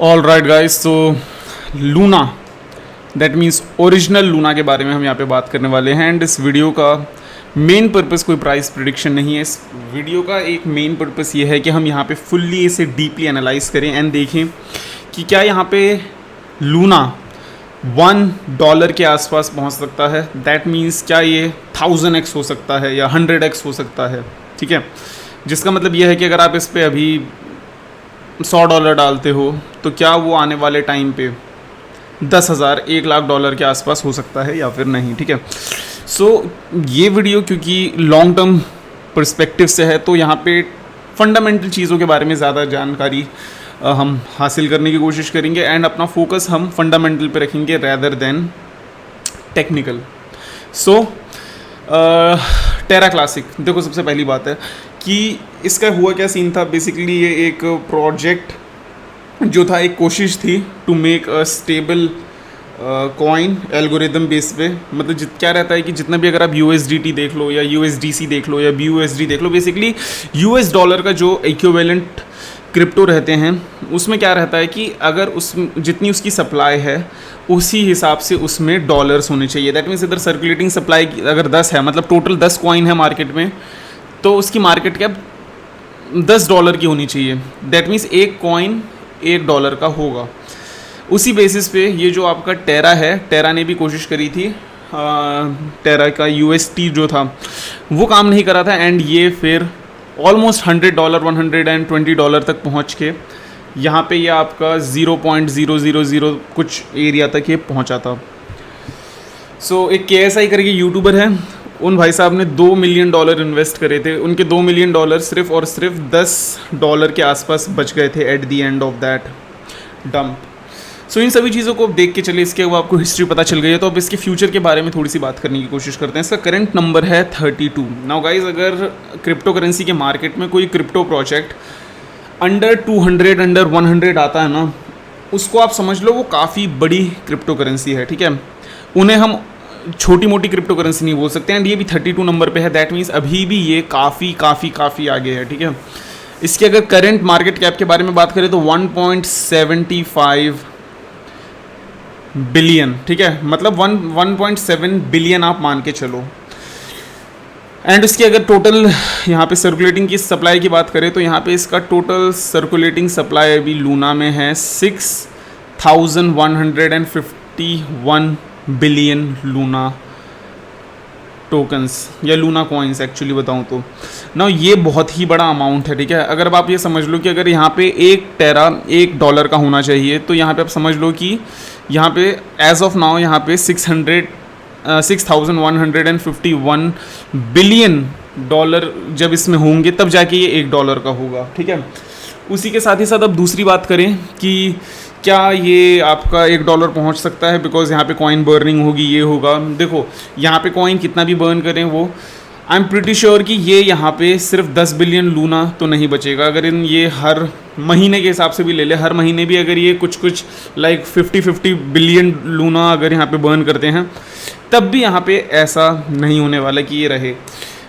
All right guys, तो Luna that means original Luna के बारे में हम यहाँ पे बात करने वाले हैं। एंड इस वीडियो का मेन पर्पस कोई प्राइस प्रिडिक्शन नहीं है। इस वीडियो का एक मेन पर्पस ये है कि हम यहाँ पे फुल्ली इसे डीपली एनालाइज करें एंड देखें कि क्या यहाँ पे लूना $1 के आसपास पहुँच सकता है। दैट मीन्स क्या ये 1000x हो सकता है या 100x हो सकता है। ठीक है, जिसका मतलब ये है कि अगर आप इस पर अभी $100 डालते हो तो क्या वो आने वाले टाइम पे 10,000 $1,00,000 के आसपास हो सकता है या फिर नहीं। ठीक है, सो ये वीडियो क्योंकि लॉन्ग टर्म पर्सपेक्टिव से है तो यहाँ पे फंडामेंटल चीज़ों के बारे में ज़्यादा जानकारी हम हासिल करने की कोशिश करेंगे एंड अपना फोकस हम फंडामेंटल पे रखेंगे रैदर देन टेक्निकल। सो टेरा क्लासिक, देखो सबसे पहली बात है कि इसका हुआ क्या सीन था। बेसिकली ये एक प्रोजेक्ट जो था, एक कोशिश थी to make a stable coin algorithm base पे। मतलब क्या रहता है कि जितना भी अगर आप USDT देख लो या USDC देख लो या BUSD देख लो, बेसिकली US डॉलर का जो इक्विवेलेंट क्रिप्टो रहते हैं उसमें क्या रहता है कि अगर उस जितनी उसकी सप्लाई है उसी हिसाब से उसमें डॉलर्स होने चाहिए। दैट मीन्स इधर सर्कुलेटिंग सप्लाई अगर 10 है, मतलब टोटल 10 कॉइन है मार्केट में, तो उसकी मार्केट कैप $10 की होनी चाहिए। दैट मीन्स एक कॉइन $1 का होगा। उसी बेसिस पे ये जो आपका टेरा है, टेरा ने भी कोशिश करी थी, टेरा का UST जो था वो काम नहीं करा था एंड ये फिर ऑलमोस्ट $100 $120 तक पहुंच के यहाँ पे ये आपका 0.000 कुछ एरिया तक ये पहुंचा था। सो एक KSI करके यूट्यूबर है, उन भाई साहब ने $2 मिलियन इन्वेस्ट करे थे। उनके $2 मिलियन सिर्फ और सिर्फ $10 के आसपास बच गए थे at the end of that dump. So इन सभी चीज़ों को अब देख के चले, इसके अब आपको हिस्ट्री पता चल गई है तो अब इसके फ्यूचर के बारे में थोड़ी सी बात करने की कोशिश करते हैं। इसका करंट नंबर है 32। नाउ गाइज, अगर क्रिप्टो करेंसी के मार्केट में कोई क्रिप्टो प्रोजेक्ट अंडर 200 अंडर 100 आता है ना, उसको आप समझ लो वो काफ़ी बड़ी क्रिप्टो करेंसी है। ठीक है, उन्हें हम छोटी मोटी क्रिप्टो करेंसी नहीं बोल सकते एंड ये भी 32 नंबर पे है। दैट मीन्स अभी भी ये काफ़ी आगे है। ठीक है, इसकी अगर करंट मार्केट कैप के बारे में बात करें तो 1.75 बिलियन। ठीक है, मतलब 1.7 बिलियन आप मान के चलो। एंड उसकी अगर टोटल यहाँ पे सर्कुलेटिंग की सप्लाई की बात करें तो यहाँ पे इसका टोटल सर्कुलेटिंग सप्लाई अभी लूना में है 6,151 बिलियन लूना टोकन्स या लूना कॉइन्स एक्चुअली बताऊँ तो ना, ये बहुत ही बड़ा अमाउंट है। ठीक है, अगर आप ये समझ लो कि अगर यहाँ पे एक टेरा $1 का होना चाहिए तो यहाँ पे आप समझ लो कि यहाँ पे एज ऑफ नाउ यहाँ पे 6,151 बिलियन डॉलर जब इसमें होंगे तब जाके ये $1 का होगा। ठीक है, उसी के साथ ही साथ अब दूसरी बात करें कि क्या ये आपका $1 पहुंच सकता है, बिकॉज यहाँ पे कॉइन बर्निंग होगी, ये होगा। देखो यहाँ पे कॉइन कितना भी बर्न करें वो आई एम प्रिटी श्योर कि ये यहाँ पे सिर्फ 10 बिलियन लूना तो नहीं बचेगा। अगर इन ये हर महीने के हिसाब से भी ले ले, हर महीने भी अगर ये कुछ लाइक 50 बिलियन लूना अगर यहाँ पे बर्न करते हैं तब भी यहाँ पे ऐसा नहीं होने वाला कि ये रहे।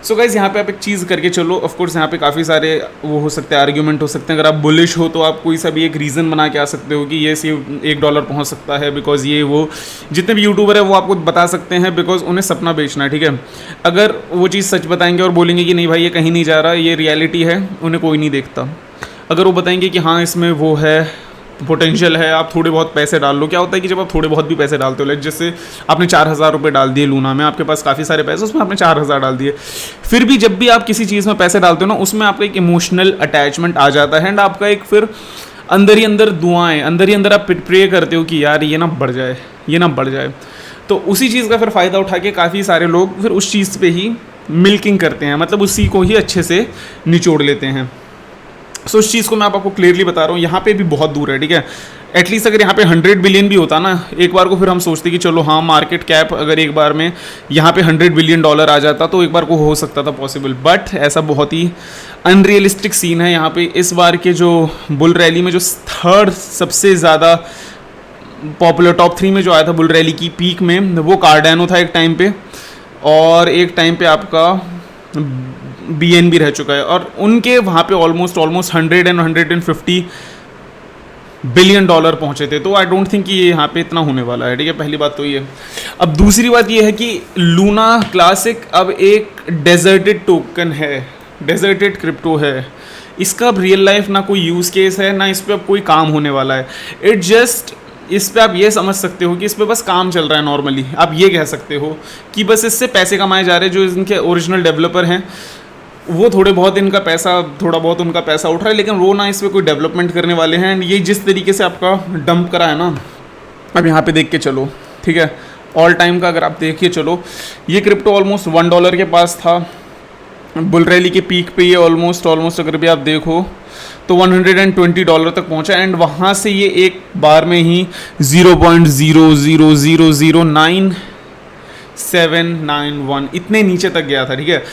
सो गाइज, यहाँ पे आप एक चीज़ करके चलो। ऑफ कोर्स यहाँ पे काफ़ी सारे वो हो सकते हैं, आर्ग्यूमेंट हो सकते हैं। अगर आप बुलिश हो तो आप कोई सा भी एक रीज़न बना के आ सकते हो कि ये सिर्फ $1 पहुँच सकता है, बिकॉज ये वो जितने भी यूट्यूबर है वो आपको बता सकते हैं, बिकॉज उन्हें सपना बेचना है। ठीक है, अगर वो चीज़ सच बताएंगे और बोलेंगे कि नहीं भाई ये कहीं नहीं जा रहा, ये रियलिटी है, उन्हें कोई नहीं देखता। अगर वो बताएंगे कि हाँ इसमें वो है, पोटेंशियल है, आप थोड़े बहुत पैसे डाल लो। क्या होता है कि जब आप थोड़े बहुत भी पैसे डालते हो, लाइक जैसे आपने 4,000 रुपये डाल दिए लूना में, आपके पास काफ़ी सारे पैसे, उसमें आपने 4,000 डाल दिए, फिर भी जब भी आप किसी चीज़ में पैसे डालते हो ना, उसमें आपका एक इमोशनल अटैचमेंट आ जाता है एंड आपका एक फिर अंदर ही अंदर दुआएं, अंदर ही अंदर आप प्रे करते हो कि यार ये ना बढ़ जाए, ये ना बढ़ जाए। तो उसी चीज़ का फिर फ़ायदा उठा के काफ़ी सारे लोग फिर उस चीज़ पर ही मिल्किंग करते हैं, मतलब उसी को ही अच्छे से निचोड़ लेते हैं। सो उस चीज़ को मैं आपको क्लियरली बता रहा हूँ, यहाँ पे भी बहुत दूर है। ठीक है, एटलीस्ट अगर यहाँ पे 100 बिलियन भी होता ना एक बार को, फिर हम सोचते कि चलो हाँ मार्केट कैप अगर एक बार में यहाँ पे $100 बिलियन आ जाता तो एक बार को हो सकता था पॉसिबल, बट ऐसा बहुत ही अनरियलिस्टिक सीन है। यहाँ पे इस बार के जो बुल रैली में जो थर्ड सबसे ज़्यादा पॉपुलर टॉप 3 में जो आया था बुल रैली की पीक में, वो कार्डानो था एक टाइम पे, और एक टाइम पे आपका BNB रह चुका है, और उनके वहाँ पे ऑलमोस्ट 100 and 150 बिलियन डॉलर पहुंचे थे। तो आई डोंट थिंक कि ये यहाँ पे इतना होने वाला है, ठीक है, पहली बात तो ये। अब दूसरी बात ये है कि लूना क्लासिक अब एक डेजर्टेड टोकन है, डेजर्टेड क्रिप्टो है। इसका अब रियल लाइफ ना कोई यूज़ केस है, ना इस पर अब कोई काम होने वाला है। इट जस्ट, इस पे आप ये समझ सकते हो कि इस पे बस काम चल रहा है नॉर्मली। आप ये कह सकते हो कि बस इससे पैसे कमाए जा रहे हैं। जो इनके ओरिजिनल डेवलपर हैं वो थोड़ा बहुत उनका पैसा उठ रहा है, लेकिन वो ना इस पर कोई डेवलपमेंट करने वाले हैं। ये जिस तरीके से आपका डंप करा है ना, अब यहाँ पे देख के चलो, ठीक है, ऑल टाइम का अगर आप देखिए चलो, ये क्रिप्टो ऑलमोस्ट $1 के पास था। बुल रैली के पीक पे ये ऑलमोस्ट अगर भी आप देखो तो $120 तक पहुंचा, एंड वहाँ से ये एक बार में ही 0.000099791 इतने नीचे तक गया था, ठीक है।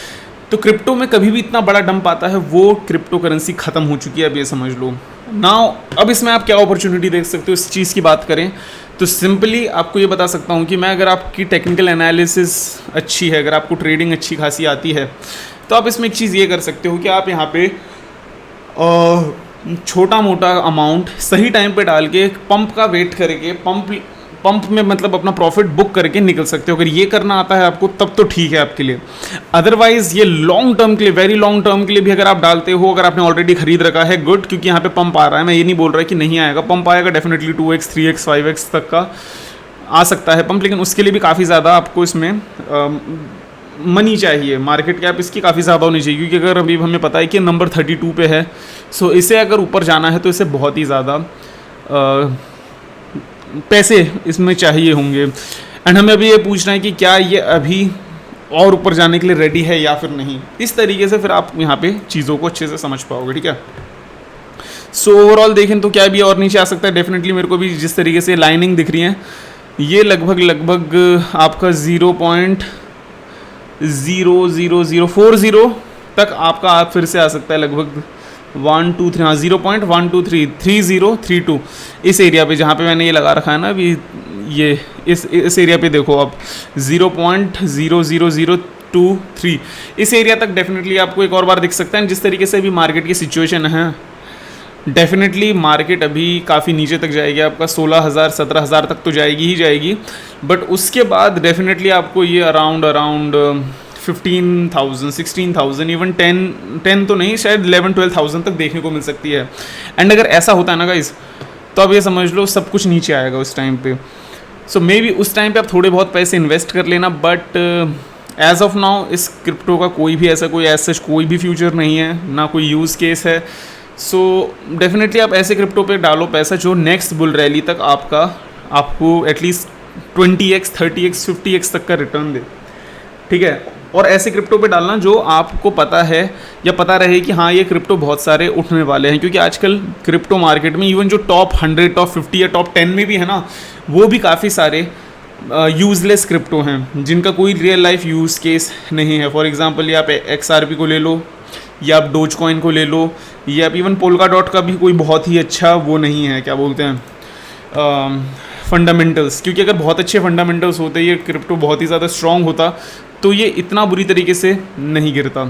तो क्रिप्टो में कभी भी इतना बड़ा डंप आता है, वो क्रिप्टो करेंसी ख़त्म हो चुकी है, अब ये समझ लो। नाउ अब इसमें आप क्या अपॉर्चुनिटी देख सकते हो इस चीज़ की बात करें तो सिंपली आपको ये बता सकता हूँ कि मैं, अगर आपकी टेक्निकल एनालिसिस अच्छी है, अगर आपको ट्रेडिंग अच्छी खासी आती है, तो आप इसमें एक चीज़ ये कर सकते हो कि आप यहाँ पे छोटा मोटा अमाउंट सही टाइम पे डाल के पंप का वेट करके पंप में मतलब अपना प्रॉफिट बुक करके निकल सकते हो। अगर ये करना आता है आपको तब तो ठीक है आपके लिए। अदरवाइज़ ये लॉन्ग टर्म के लिए, वेरी लॉन्ग टर्म के लिए भी अगर आप डालते हो, अगर आपने ऑलरेडी खरीद रखा है, गुड, क्योंकि यहाँ पे पंप आ रहा है। मैं ये नहीं बोल रहा कि नहीं आएगा, पंप आएगा डेफिनेटली 2x 3x 5x तक का आ सकता है पंप, लेकिन उसके लिए भी काफ़ी ज़्यादा आपको इसमें मनी चाहिए। मार्केट कैप इसकी काफ़ी ज़्यादा होनी चाहिए, क्योंकि अगर अभी हमें पता है कि नंबर 32 पे है, सो इसे अगर ऊपर जाना है तो इसे बहुत ही ज़्यादा पैसे इसमें चाहिए होंगे। एंड हमें अभी ये पूछना है कि क्या ये अभी और ऊपर जाने के लिए रेडी है या फिर नहीं। इस तरीके से फिर आप यहाँ पे चीज़ों को अच्छे से समझ पाओगे, ठीक है। सो ओवरऑल देखें तो क्या भी और नीचे आ सकता है। डेफिनेटली मेरे को भी जिस तरीके से लाइनिंग दिख रही है, ये लगभग आपका 0.00040 तक आपका आप फिर से आ सकता है, लगभग 1 2 3 हाँ 0.1233032 इस एरिया पे, जहाँ पे मैंने ये लगा रखा है ना अभी, ये इस एरिया पे देखो आप 0.00023 इस एरिया तक डेफिनेटली आपको एक और बार दिख सकता है। जिस तरीके से अभी मार्केट की सिचुएशन है, डेफिनेटली मार्केट अभी काफ़ी नीचे तक जाएगी, आपका 16,000 17,000 तक तो जाएगी ही जाएगी, बट उसके बाद डेफिनेटली आपको ये अराउंड 15,000 16,000 इवन 10 तो नहीं, शायद 11-12,000 तक देखने को मिल सकती है। एंड अगर ऐसा होता है ना गाइस, तो अब ये समझ लो सब कुछ नीचे आएगा उस टाइम पे। सो मे बी उस टाइम पे आप थोड़े बहुत पैसे इन्वेस्ट कर लेना, बट एज ऑफ नाउ इस क्रिप्टो का कोई भी फ्यूचर नहीं है, ना कोई यूज़ केस है। सो डेफिनेटली आप ऐसे क्रिप्टो पे डालो पैसा जो नेक्स्ट बुल रैली तक आपको एटलीस्ट 20x 30x 50x तक का रिटर्न दे, ठीक है। और ऐसे क्रिप्टो पे डालना जो आपको पता है या पता रहे कि हाँ ये क्रिप्टो बहुत सारे उठने वाले हैं, क्योंकि आजकल क्रिप्टो मार्केट में इवन जो टॉप 100 टॉप 50 या टॉप 10 में भी है ना, वो भी काफ़ी सारे यूज़लेस क्रिप्टो हैं जिनका कोई रियल लाइफ यूज़ केस नहीं है। फॉर एग्जांपल ये आप XRP को ले लो, या आप डोज कॉइन को ले लो, या आप इवन पोल्का डॉट का भी कोई बहुत ही अच्छा वो नहीं है, क्या बोलते हैं, फंडामेंटल्स। क्योंकि अगर बहुत अच्छे फंडामेंटल्स होते, ये क्रिप्टो बहुत ही ज़्यादा स्ट्रॉन्ग होता, तो ये इतना बुरी तरीके से नहीं गिरता।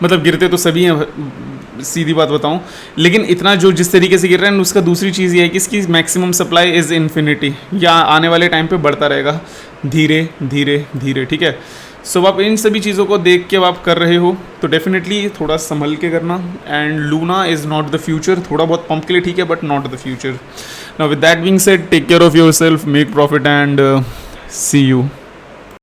मतलब गिरते तो सभी हैं, सीधी बात बताऊं, लेकिन इतना जो जिस तरीके से गिर रहा है। उसका दूसरी चीज़ ये है कि इसकी मैक्सिमम सप्लाई इज़ इन्फिनिटी, या आने वाले टाइम पे बढ़ता रहेगा धीरे धीरे धीरे, ठीक है। सो आप इन सभी चीज़ों को देख के आप कर रहे हो तो डेफिनेटली थोड़ा संभल के करना। And Luna is not the future, थोड़ा बहुत पंप के लिए ठीक है, but not the future. Now with that being said, take care of yourself, make profit and see you.